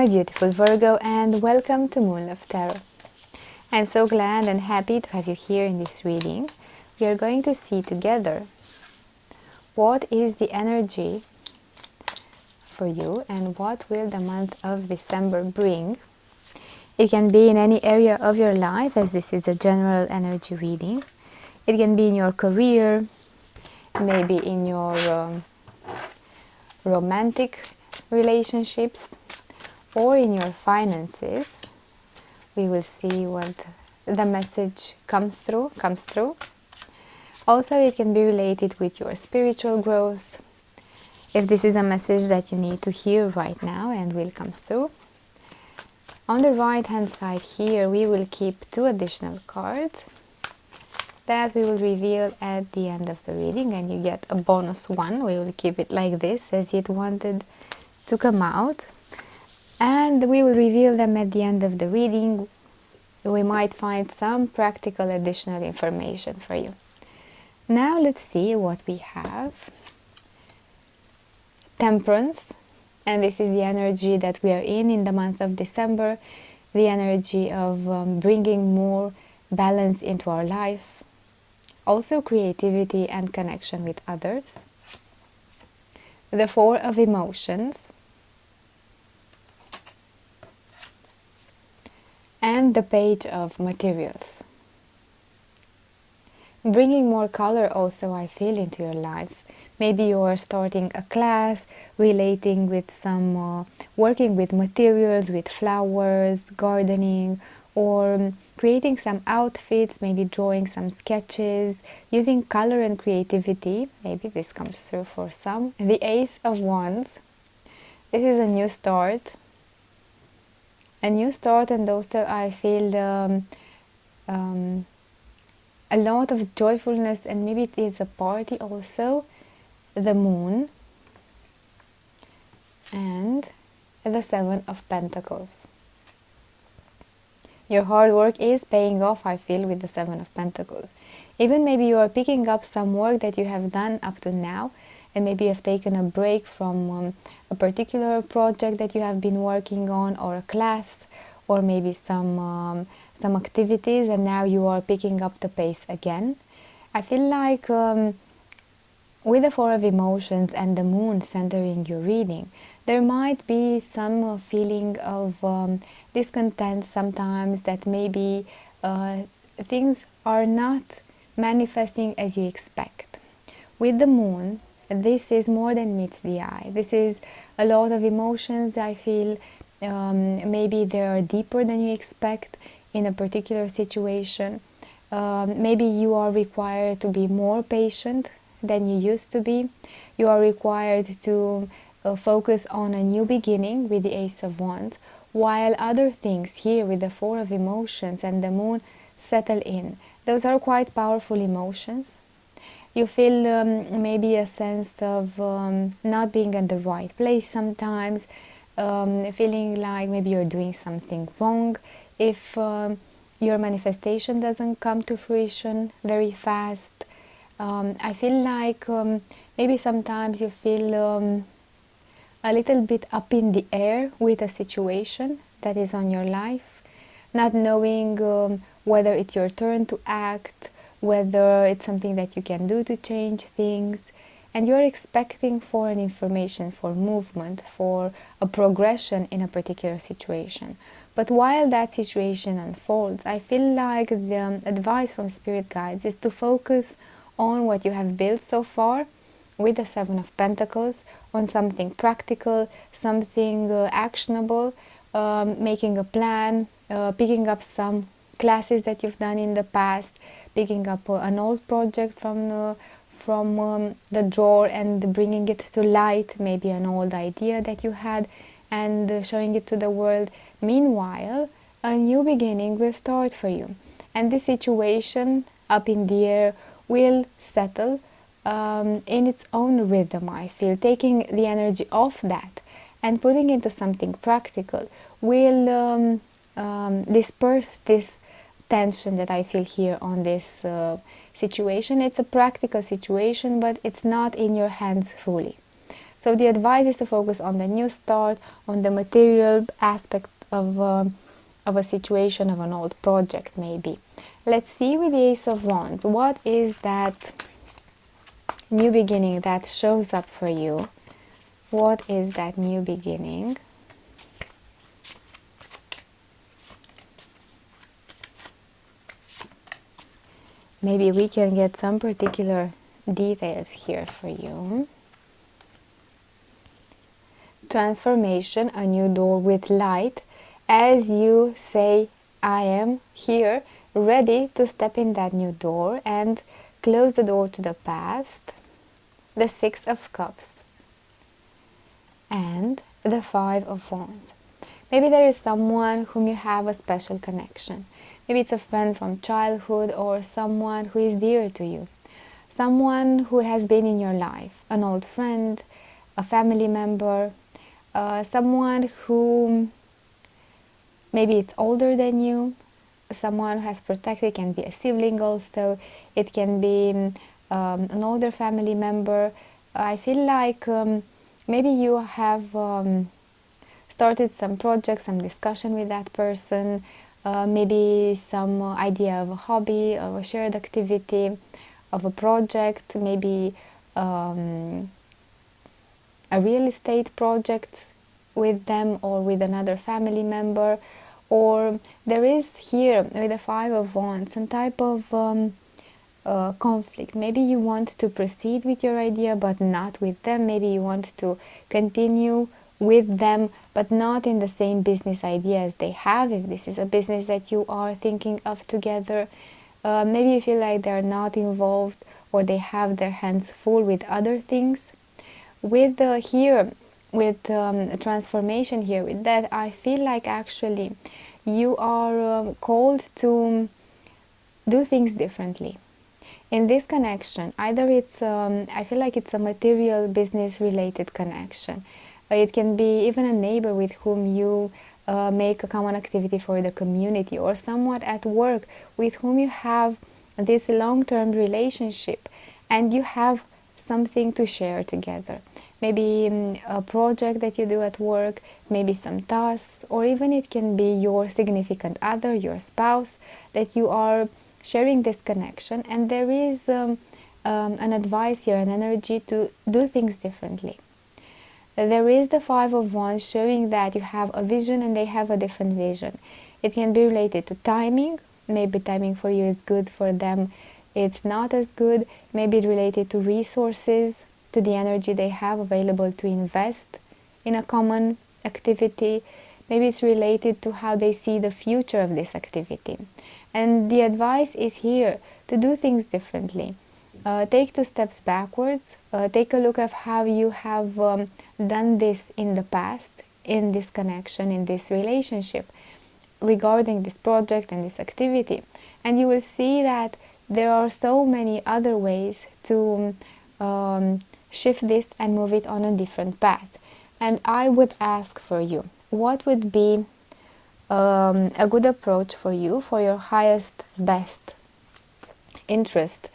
my beautiful Virgo, and welcome to Moon Love Tarot. I'm so glad and happy to have you here in this reading. We are going to see together what is the energy for you and what will the month of December bring. It can be in any area of your life, as this is a general energy reading. It can be in your career, maybe in your romantic relationships, or in your finances. We will see what the message comes through. Also, it can be related with your spiritual growth, if this is a message that you need to hear right now and will come through. On the right hand side here, we will keep 2 additional cards that we will reveal at the end of the reading, and you get a bonus one. We will keep it like this as it wanted to come out, and we will reveal them at the end of the reading. We might find some practical additional information for you. Now let's see what we have. Temperance, and this is the energy that we are in the month of December, the energy of bringing more balance into our life, also creativity and connection with others. The 4 of Emotions, and the Page of Materials. Bringing more color also, I feel, into your life. Maybe you are starting a class relating with some working with materials, with flowers, gardening, or creating some outfits, maybe drawing some sketches, using color and creativity. Maybe this comes through for some. The Ace of Wands. This is a new start. A new start, and also I feel a lot of joyfulness, and maybe it is a party also. The Moon and the 7 of Pentacles. Your hard work is paying off, I feel, with the 7 of Pentacles. Even maybe you are picking up some work that you have done up to now, and maybe you have taken a break from a particular project that you have been working on, or a class, or maybe some activities, and now you are picking up the pace again. I feel like with the 4 of Emotions and the Moon centering your reading, there might be some feeling of discontent sometimes, that maybe things are not manifesting as you expect. With the Moon, this is more than meets the eye. This is a lot of emotions, I feel. Maybe they are deeper than you expect in a particular situation. Maybe you are required to be more patient than you used to be. You are required to focus on a new beginning with the Ace of Wands, while other things here with the 4 of Emotions and the Moon settle in. Those are quite powerful emotions. You feel maybe a sense of not being in the right place sometimes, feeling like maybe you're doing something wrong if your manifestation doesn't come to fruition very fast. I feel like maybe sometimes you feel a little bit up in the air with a situation that is on your life, not knowing whether it's your turn to act, whether it's something that you can do to change things, and you're expecting for an information, for movement, for a progression in a particular situation. But while that situation unfolds, I feel like the advice from Spirit Guides is to focus on what you have built so far with the 7 of Pentacles, on something practical, something actionable, making a plan, picking up some classes that you've done in the past, picking up an old project from the drawer and bringing it to light, maybe an old idea that you had, and showing it to the world. Meanwhile, a new beginning will start for you, and this situation up in the air will settle in its own rhythm. I feel taking the energy off that and putting into something practical will disperse this tension that I feel here on this situation. It's a practical situation, but it's not in your hands fully. So the advice is to focus on the new start, on the material aspect of a situation, of an old project maybe. Let's see with the Ace of Wands, what is that new beginning that shows up for you? What is that new beginning? Maybe we can get some particular details here for you. Transformation, a new door with light, as you say, I am here, ready to step in that new door and close the door to the past. The Six of Cups and the Five of Wands. Maybe there is someone whom you have a special connection. Maybe it's a friend from childhood or someone who is dear to you. Someone who has been in your life, an old friend, a family member, someone who maybe it's older than you, someone who has protected. It can be a sibling also, it can be an older family member. I feel like maybe you have started some project, some discussion with that person, maybe some idea of a hobby, of a shared activity, of a project, maybe a real estate project with them or with another family member. Or there is here with the Five of Wands some type of conflict. Maybe you want to proceed with your idea but not with them. Maybe you want to continue with them but not in the same business idea as they have, if this is a business that you are thinking of together. Maybe you feel like they're not involved or they have their hands full with other things. With here, with transformation here, with that, I feel like actually you are called to do things differently. In this connection, either it's, I feel like it's a material business related connection. It can be even a neighbor with whom you make a common activity for the community, or someone at work with whom you have this long-term relationship and you have something to share together. Maybe a project that you do at work, maybe some tasks, or even it can be your significant other, your spouse, that you are sharing this connection, and there is an advice here, an energy to do things differently. There is the Five of Wands showing that you have a vision and they have a different vision. It can be related to timing. Maybe timing for you is good, for them it's not as good. Maybe related to resources, to the energy they have available to invest in a common activity. Maybe it's related to how they see the future of this activity. And the advice is here to do things differently. Take 2 steps backwards. Take a look at how you have done this in the past, in this connection, in this relationship, regarding this project and this activity. And you will see that there are so many other ways to shift this and move it on a different path. And I would ask for you, what would be a good approach for you, for your highest, best interest?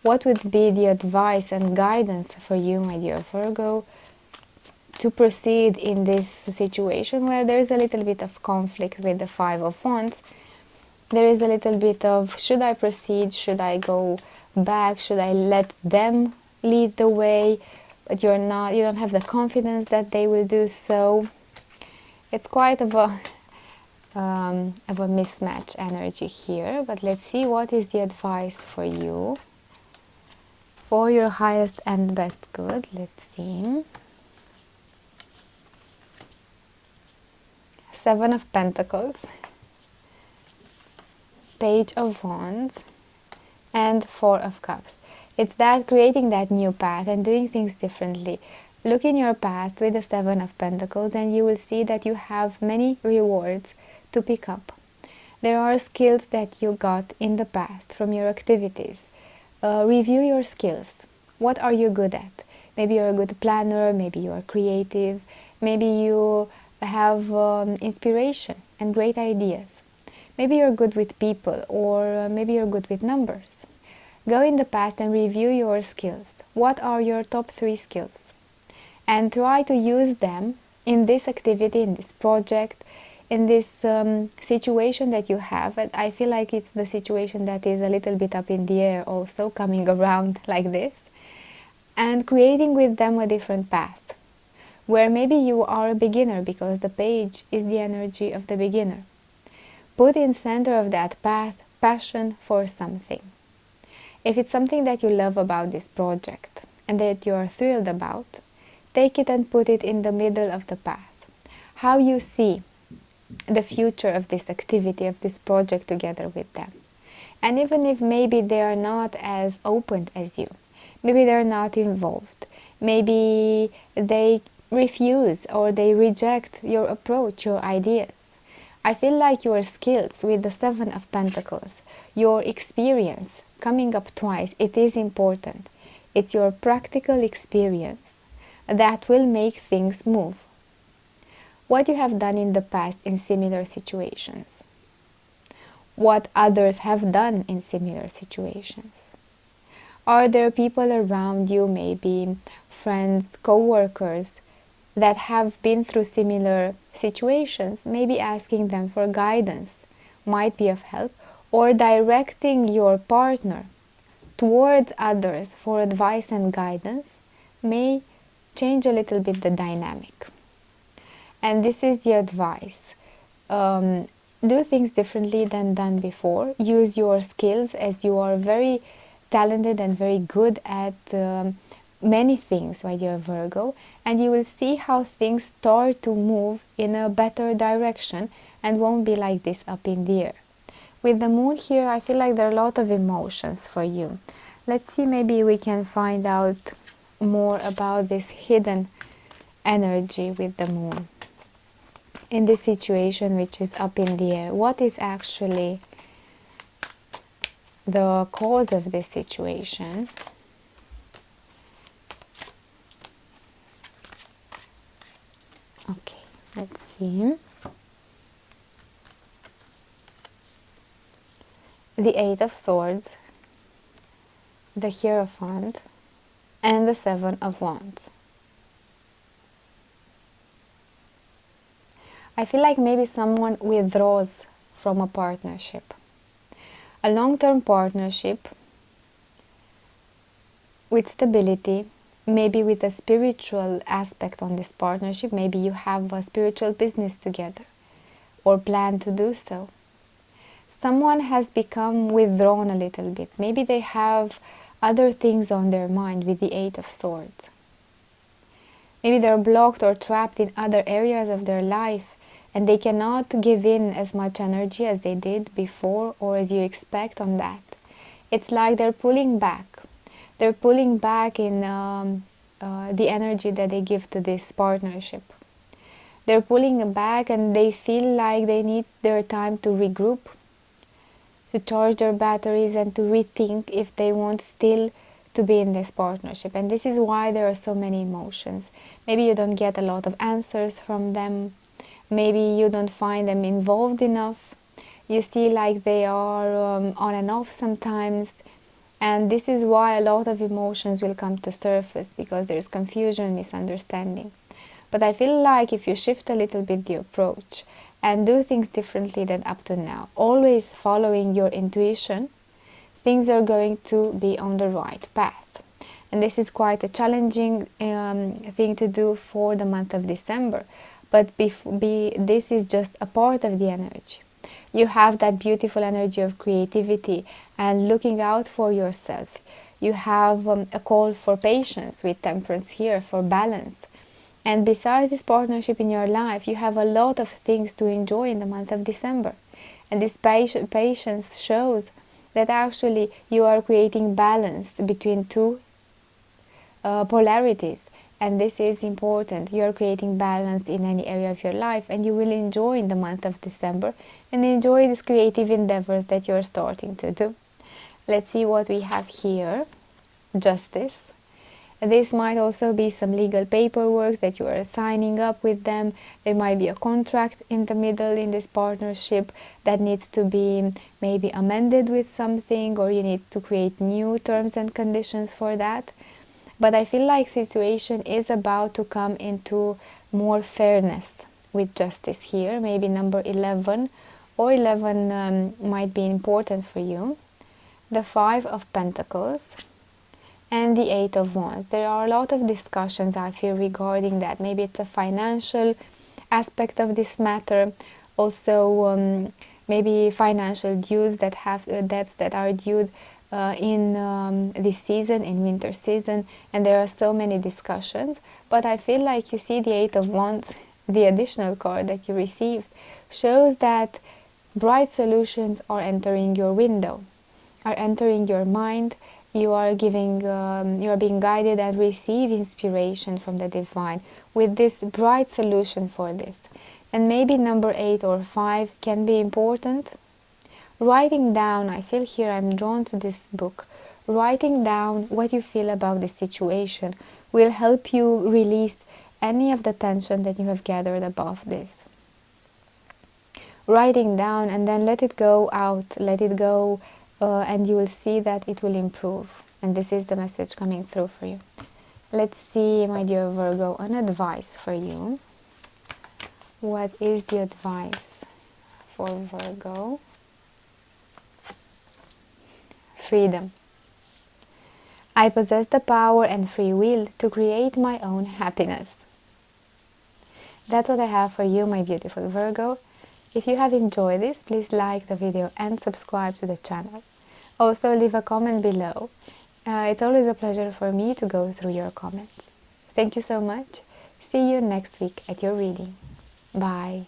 What would be the advice and guidance for you, my dear Virgo, to proceed in this situation where there is a little bit of conflict with the Five of Wands? There is a little bit of, should I proceed? Should I go back? Should I let them lead the way? But you don't have the confidence that they will do so. It's quite of a mismatch energy here, but let's see what is the advice for you, for your highest and best good. Let's see. Seven of Pentacles, Page of Wands, and Four of Cups. It's that creating that new path and doing things differently. Look in your past with the Seven of Pentacles and you will see that you have many rewards to pick up. There are skills that you got in the past from your activities. Review your skills. What are you good at? Maybe you're a good planner, maybe you are creative, maybe you have inspiration and great ideas. Maybe you're good with people, or maybe you're good with numbers. Go in the past and review your skills. What are your top 3 skills? and try to use them in this activity, in this project, in this situation that you have. And I feel like it's the situation that is a little bit up in the air also, coming around like this, and creating with them a different path, where maybe you are a beginner because the page is the energy of the beginner. Put in center of that path passion for something. If it's something that you love about this project and that you are thrilled about, take it and put it in the middle of the path. How you see the future of this activity, of this project together with them. And even if maybe they are not as open as you, maybe they're not involved, maybe they refuse or they reject your approach, your ideas, I feel like your skills with the Seven of Pentacles, your experience coming up twice, it is important. It's your practical experience that will make things move. What you have done in the past in similar situations. What others have done in similar situations. Are there people around you, maybe friends, co-workers, that have been through similar situations? Maybe asking them for guidance might be of help, or directing your partner towards others for advice and guidance may change a little bit the dynamic. And this is the advice. Do things differently than done before. Use your skills, as you are very talented and very good at many things, my dear Virgo, and you will see how things start to move in a better direction and won't be like this up in the air. With the moon here, I feel like there are a lot of emotions for you. Let's see, maybe we can find out more about this hidden energy with the moon in this situation which is up in the air. What is actually the cause of this situation? Okay, let's see. The Eight of Swords, the Hierophant, and the Seven of Wands. I feel like maybe someone withdraws from a partnership. A long-term partnership with stability, maybe with a spiritual aspect on this partnership. Maybe you have a spiritual business together or plan to do so. Someone has become withdrawn a little bit. Maybe they have other things on their mind with the Eight of Swords. Maybe they're blocked or trapped in other areas of their life, and they cannot give in as much energy as they did before or as you expect on that. It's like they're pulling back. They're pulling back in the energy that they give to this partnership. They're pulling back and they feel like they need their time to regroup, to charge their batteries and to rethink if they want still to be in this partnership. And this is why there are so many emotions. Maybe you don't get a lot of answers from them. Maybe you don't find them involved enough. You see like they are on and off sometimes. And this is why a lot of emotions will come to surface, because there's confusion, misunderstanding. But I feel like if you shift a little bit the approach and do things differently than up to now, always following your intuition, things are going to be on the right path. And this is quite a challenging thing to do for the month of December. But this is just a part of the energy. You have that beautiful energy of creativity and looking out for yourself. You have a call for patience with Temperance here, for balance. And besides this partnership in your life, you have a lot of things to enjoy in the month of December. And this patience shows that actually you are creating balance between two polarities. And this is important. You are creating balance in any area of your life, and you will enjoy in the month of December and enjoy these creative endeavors that you are starting to do. Let's see what we have here. Justice. This might also be some legal paperwork that you are signing up with them. There might be a contract in the middle in this partnership that needs to be maybe amended with something, or you need to create new terms and conditions for that. but I feel like situation is about to come into more fairness with justice here. Maybe number 11 or 11 might be important for you. The 5 of Pentacles and the 8 of Wands. There are a lot of discussions, I feel, regarding that. Maybe it's a financial aspect of this matter. Also, maybe financial dues that have debts that are due in this season, in winter season, and there are so many discussions. But I feel like you see the 8 of Wands, the additional card that you received, shows that bright solutions are entering your window, are entering your mind. You are giving, you are being guided and receive inspiration from the divine with this bright solution for this. And maybe number 8 or 5 can be important. Writing down, I feel here I'm drawn to this book. Writing down what you feel about the situation will help you release any of the tension that you have gathered above this. Writing down and then let it go out, let it go, and you will see that it will improve. And this is the message coming through for you. Let's see, my dear Virgo, an advice for you. What is the advice for Virgo? Freedom. I possess the power and free will to create my own happiness. That's what I have for you, my beautiful Virgo. If you have enjoyed this, please like the video and subscribe to the channel. Also, leave a comment below. It's always a pleasure for me to go through your comments. Thank you so much. See you next week at your reading. Bye.